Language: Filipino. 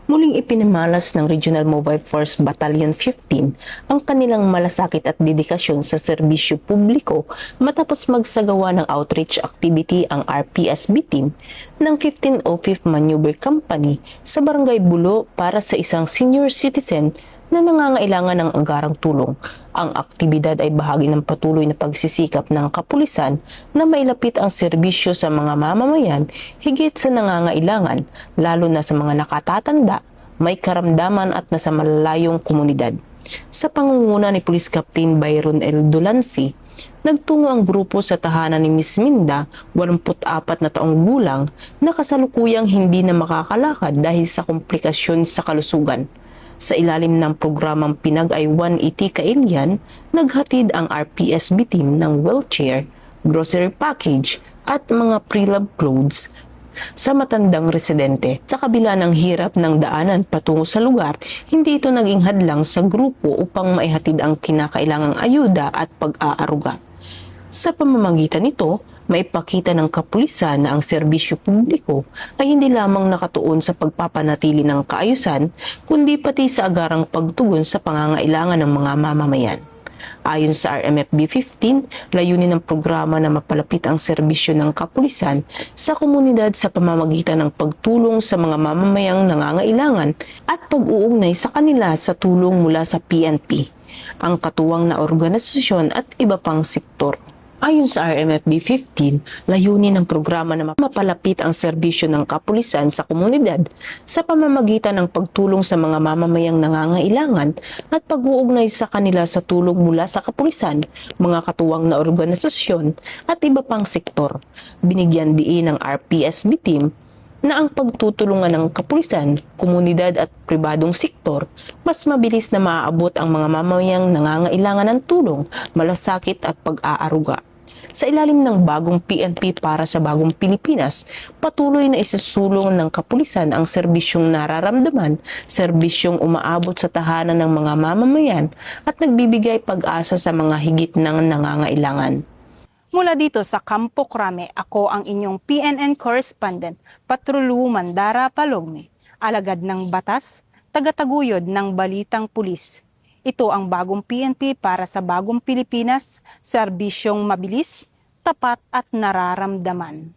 Muling ipinamalas ng Regional Mobile Force Battalion 15 ang kanilang malasakit at dedikasyon sa serbisyo publiko matapos magsagawa ng outreach activity ang RPSB team ng 1505th Maneuver Company sa Barangay Bulo para sa isang senior citizen na nangangailangan ng agarang tulong. Ang aktibidad ay bahagi ng patuloy na pagsisikap ng kapulisan na mailapit ang serbisyo sa mga mamamayan higit sa nangangailangan, lalo na sa mga nakatatanda, may karamdaman at nasa malalayong komunidad. Sa pangunguna ni Police Captain Byron L. Dulansi, nagtungo ang grupo sa tahanan ni Miss Minda, 84 na taong gulang, na kasalukuyang hindi na makakalakad dahil sa komplikasyon sa kalusugan. Sa ilalim ng programang Pinag-ay 180 Kailian, naghatid ang RPSB team ng wheelchair, grocery package at mga pre-love clothes sa matandang residente. Sa kabila ng hirap ng daanan patungo sa lugar, hindi ito naging hadlang sa grupo upang maihatid ang kinakailangang ayuda at pag-aaruga. Sa pamamagitan nito, maipakita ng kapulisan na ang serbisyo publiko ay hindi lamang nakatuon sa pagpapanatili ng kaayusan, kundi pati sa agarang pagtugon sa pangangailangan ng mga mamamayan. Ayon sa RMFB 15, layunin ng programa na mapalapit ang serbisyo ng kapulisan sa komunidad sa pamamagitan ng pagtulong sa mga mamamayang nangangailangan at pag-uugnay sa kanila sa tulong mula sa PNP, ang katuwang na organisasyon at iba pang sektor. Ayon sa RMFB 15, layunin ng programa na mapalapit ang serbisyo ng kapulisan sa komunidad sa pamamagitan ng pagtulong sa mga mamamayang nangangailangan at pag-uugnay sa kanila sa tulong mula sa kapulisan, mga katuwang na organisasyon at iba pang sektor. Binigyan diin ng RPSB team na ang pagtutulungan ng kapulisan, komunidad at pribadong sektor, mas mabilis na maaabot ang mga mamamayang nangangailangan ng tulong, malasakit at pag-aaruga. Sa ilalim ng bagong PNP para sa bagong Pilipinas, patuloy na isusulong ng kapulisan ang serbisyong nararamdaman, serbisyong umaabot sa tahanan ng mga mamamayan at nagbibigay pag-asa sa mga higit ng nangangailangan. Mula dito sa Campo Crame, ako ang inyong PNN correspondent, Patrolu Mandara Palogme, alagad ng batas, tagataguyod ng balitang pulis. Ito ang bagong PNP para sa bagong Pilipinas, serbisyong mabilis, tapat at nararamdaman.